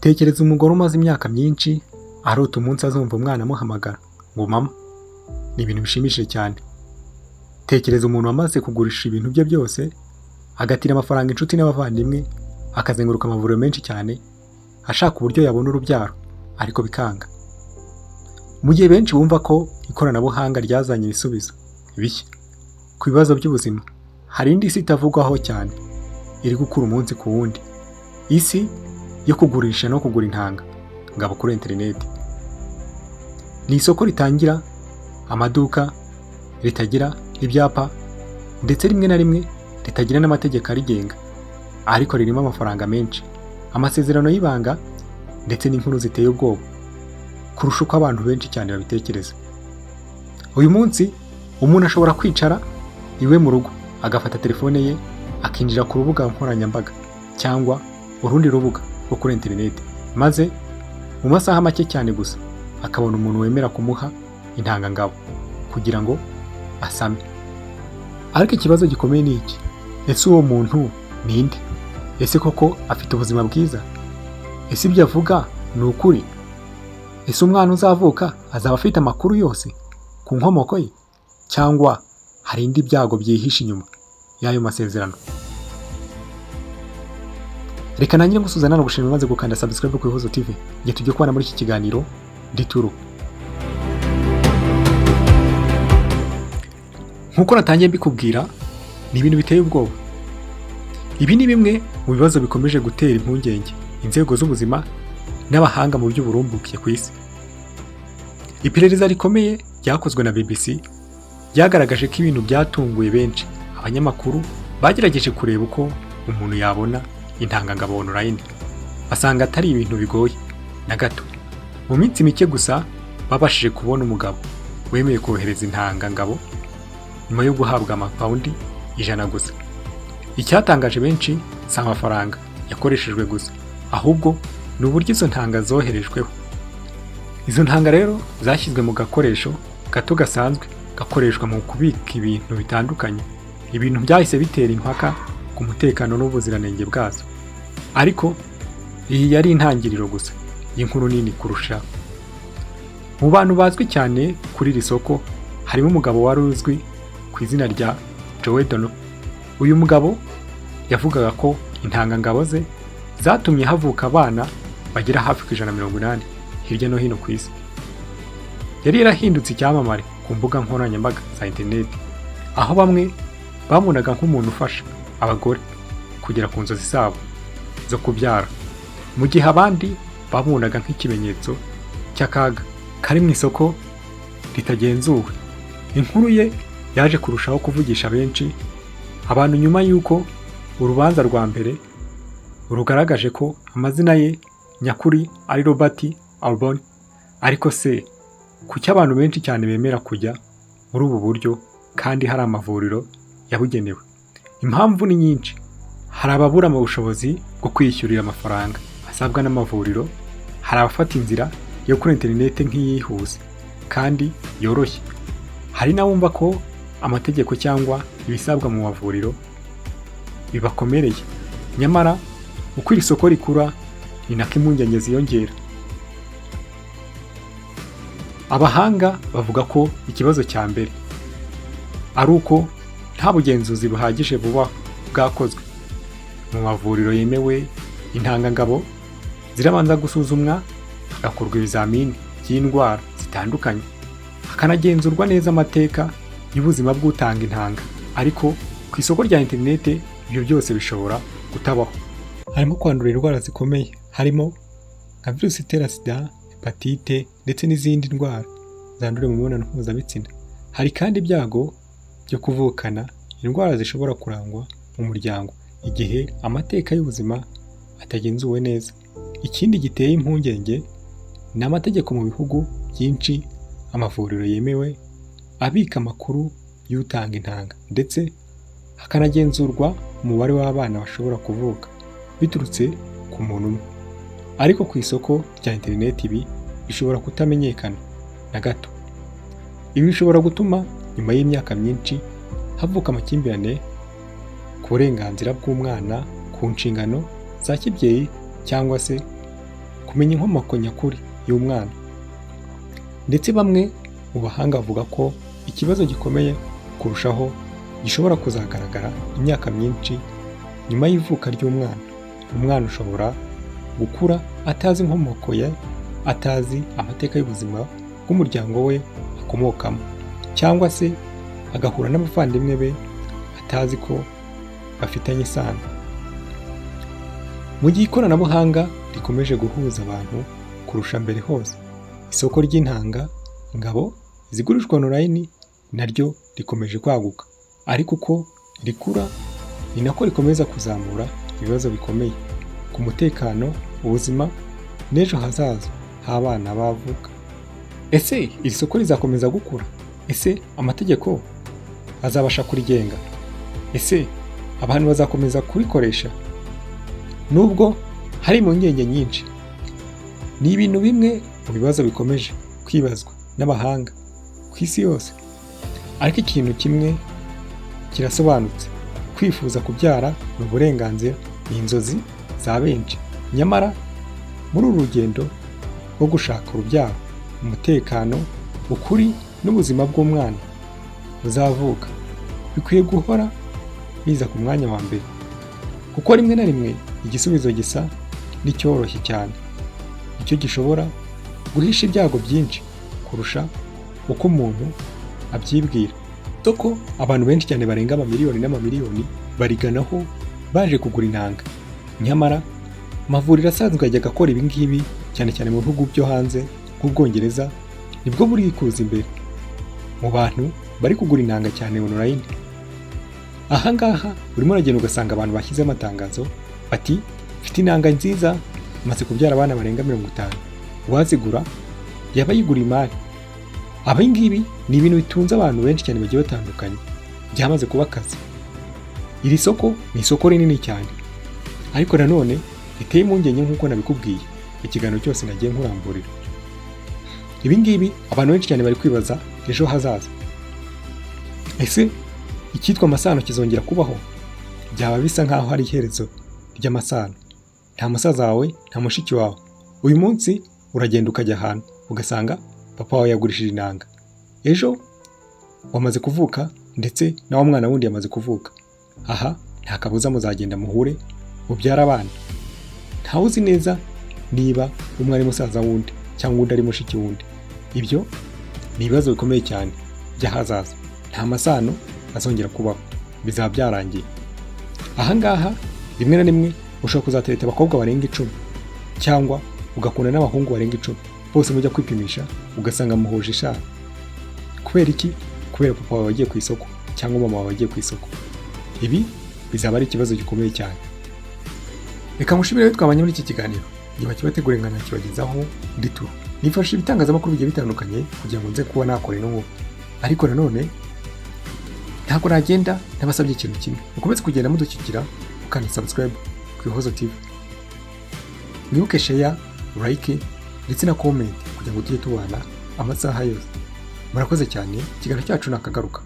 Tekereza umugore umaze imyaka myinshi arota umunsi azumva umwana amuhamagara ngo mama. Ni ibintu bishimishije cyane. Tekereza umuntu wamaze kugurisha ibintu bye byose, agatira amafaranga inshuti n'abavandimwe, akazenguruka amavuriro menshi cyane ashaka uburyo yabona urubyaro, ariko bikanga. Mu gihe benshi bumva ko ikoranabuhanga ryazanye ibisubizo bishya ku bibazo by'ubuzima, hari indi isi itavugwaho cyane iri gukura umunsi ku wundi. Isi yo kugurisha no kugura intanga ngabo kuri interineti. Ni isoko ritangira amaduka, ritagira ibyapa, ndetse rimwe na rimwe ritagira n'amategeko arigenga, ariko ririmo amafaranga menshi, amasezerano y'ibanga, ndetse n'inkuru ziteye ubwoba kurusha uko abantu benshi cyane babitekereza. Uyu munsi umuntu ashobora kwicara iwe mu rugo, agafata telefone ye akinjira ku rubuga nkoranyambaga cyangwa urundi rubuga rwo kuri interineti, maze mu masaha make cyane gusa akabona umuntu wemera kumuha intangangabo kugira ngo asame. Ariko ikibazo gikomeye ni iki: ese uwo muntu ni nde? Ese koko afite ubuzima bwiza? Ese ibyo avuga ni ukuri? Ese umwana uzavuka azaba afite amakuru yose ku nkomoko ye, cyangwa hari indi byago byihishe inyuma y'ayo masezerano? Reka nangire ngusuzana no gushimira maze gukanda subscribe ku Ihuzo TV. Ngiye tujye kubana muri iki kiganiro Dituru. Nkuko natangiye mbikubwira, ni ibintu biteye ubwoba. Ibi ni bimwe mu bibazo bikomeje gutera impungenge inzego z'ubuzima n'abahanga mu by'uburumbuke ku isi. Iperereza rikomeye ryakozwe na BBC ryagaragaje ko ibintu byatunguye benshi. Abanyamakuru bagerageje kureba uko umuntu yabona intangangabo online, basanga atari ibintu bigoye na gato. Mu minsi mike gusa babashije kubona umugabo wemeye kohereza intangangabo nyuma yo guhabwa amapawundi 100 gusa. Icyatangaje benshi si amafaranga yakoreshejwe gusa, ahubwo ni uburyo izo ntanga zoherejweho. Izo ntanga rero zashyizwe mu gakoresho gato gasanzwe gakoreshwa mu kubika ibintu bitandukanye. Ibintu byahise bitera impaka ku mutekano n'ubuziranenge bwazo. Ariko iyi yari intangiriro gusa y'inkuru nini kurushaho. Mu bantu bazwi cyane kuri iri soko harimo umugabo wari uzwi ku izina rya Joe Dono. Uyu mugabo yavugaga ko intangangabo ze zatumye havuka abana bagera hafi ku 180 hirya no hino ku isi. Yari yarahindutse icyamamare ku mbuga nkoranyambaga za interineti, aho bamwe bamunaga nk'umuntu ufasha abagore kugera ku nzozi zabo zo kubyara, mu gihe abandi bamunaga nk'ikimenyetso cy'akaga kari mu isoko ritagenzuwe. Inkuru ye yaje kurushaho kuvugisha benshi abantu nyuma y'uko urubanza rwa mbere rugaragaje ko amazina ye nyakuri ari Robert Albon. Ariko se kuki abantu benshi cyane bemera kujya muri ubu buryo kandi hari amavuriro yabugenewe? Impamvu ni nyinshi. Hari ababura mu bushobozi bwo kwishyurira amafaranga asabwa n'amavuriro, hari abafata inzira yo kuri interineti nk'iyihuse kandi yoroshye, hari n'abumva ko amategeko cyangwa ibisabwa mu mavuriro bibakomereye. Nyamara uko iri soko rikura ni nako impungenge ziyongera. Abahanga bavuga ko ikibazo cya mbere ari uko nta bugenzuzi buhagije buba bwakozwe. Mu mavuriro yemewe, intangangabo zirabanza gusuzumwa, hagakorwa ibizamini by'indwara zitandukanye, hakanagenzurwa neza amateka y'ubuzima bw'utanga intanga. Ariko ku isoko rya interineti ibyo byose bishobora kutabaho. Harimo kwandura indwara zikomeye, harimo nka virusi itera sida, hepatite, ndetse n'izindi ndwara zandurira mu mibonano mpuzabitsina. Hari kandi ibyago byo kuvukana indwara zishobora kurangwa mu muryango igihe amateka y'ubuzima atagenzuwe neza. Ikindi giteye impungenge ni amategeko. Mu bihugu byinshi amavuriro yemewe abika amakuru y'utanga intanga, ndetse hakanagenzurwa umubare w'abana bashobora kuvuka biturutse ku muntu umwe. Ariko ku isoko rya interineti ibi bishobora kutamenyekana na gato. Ibi bishobora gutuma nyuma y'imyaka myinshi havuka amakimbirane ku burenganzira bw'umwana, ku nshingano za kibyeyi, cyangwa se kumenya inkomoko nyakuri y'umwana. Ndetse bamwe mu bahanga bavuga ko ikibazo gikomeye kurushaho gishobora kuzagaragara imyaka myinshi nyuma y'ivuka ry'umwana. Umwana ushobora gukura atazi inkomoko ye, atazi amateka y'ubuzima bw'umuryango we akomokamo, cyangwa se agahura n'abavandimwe be atazi ko bafitanye isano. Mu gihe ikoranabuhanga rikomeje guhuza abantu kurusha mbere hose, isoko ry'intanga ngabo zigurishwa online naryo rikomeje kwaguka, ariko uko rikura ni nako rikomeza kuzamura ibibazo bikomeye ku mutekano, ubuzima n'ejo hazaza h'abana bavuka. Ese iri soko rizakomeza gukura? Ese amategeko azabasha kurigenga? Ese abantu bazakomeza kurikoresha? Nubwo hari impungenge nyinshi, ni ibintu bimwe mu bibazo bikomeje kwibazwa n'abahanga ku isi yose, ariko ikintu kimwe kirasobanutse: kwifuza kubyara ni uburenganzira, ni inzozi za benshi. Nyamara muri uru rugendo rwo gushaka urubyaro, umutekano, ukuri n'ubuzima bw'umwana buzavuka bikwiye guhora biza ku mwanya wa mbere, kuko rimwe na rimwe igisubizo gisa n'icyoroshye cyane nicyo gishobora guhisha ibyago byinshi kurusha uko umuntu abyibwira. Soko abantu benshi cyane barenga amamiliyoni n'amamiliyoni bariganaho baje kugura intanga. Nyamara amavuriro asanzwe ajyaga akora ibi ngibi cyane cyane mu bihugu byo hanze nk'Ubwongereza nibwo buri kuza imbere mu bantu bari kugura intanga cyane online. Aha ngaha urimo uragenda ugasanga abantu bashyize amatangazo bati mfite intanga nziza, maze kubyara abana barenga 50, uwazigura yaba yigura imari. Aba ngibi ni ibintu bitunze abantu benshi cyane bagiye batandukanye, byamaze kuba akazi. Iri soko ni isoko rinini cyane, ariko nanone riteye impungenge nk'uko nabikubwiye ikiganiro cyose nagiye nkuramburira. Ibi ngibi abantu benshi cyane bari kwibaza ejo hazaza. Ese icyitwa amasano kizongera kubaho? Byaba bisa nk'aho hari iherezo ry'amasano. Nta musaza wawe, nta mushiki wawe. Uyu munsi uragenda ukajya ahantu ugasanga papa wawe yagurishije intanga. Ejo wamaze kuvuka ndetse na wa mwana wundi yamaze kuvuka. Aha nta kabuza muzagenda muhure mubyara abana. Ntawe uzi neza niba umwe ari musaza wundi cyangwa undi ari mushiki wundi. Ibyo ni ibibazo bikomeye cyane by'ahazaza. Nta masano azongera kubaho, bizaba byarangiye. Aha ngaha rimwe na rimwe ushobora kuzatereta abakobwa barenga 10 cyangwa ugakunda n'abahungu barenga 10, bose mujya kwipimisha ugasanga muhuje ishara. Kubera iki? Kubera papa wawe wagiye ku isoko cyangwa mama wawe wagiye ku isoko. Ibi bizaba ari ikibazo gikomeye cyane. Reka mushimire twabanye muri iki kiganiro. Niba kibategure ngana kibagezaho ndituru. Nifashisha ibitangazamakuru bigiye bitandukanye kugira ngo nze kuba nakora n'ubu. Ariko nanone ntabwo nagenda ntabasabye ikintu kimwe. Mukomeze kugenda mudushyigikira ukanda subscribe ku Ihozo TV. Mwibuke share, like ndetse na comment kugira ngo tujye tubana amasaha yose. Murakoze cyane, ikiganiro cyacu nakagaruka.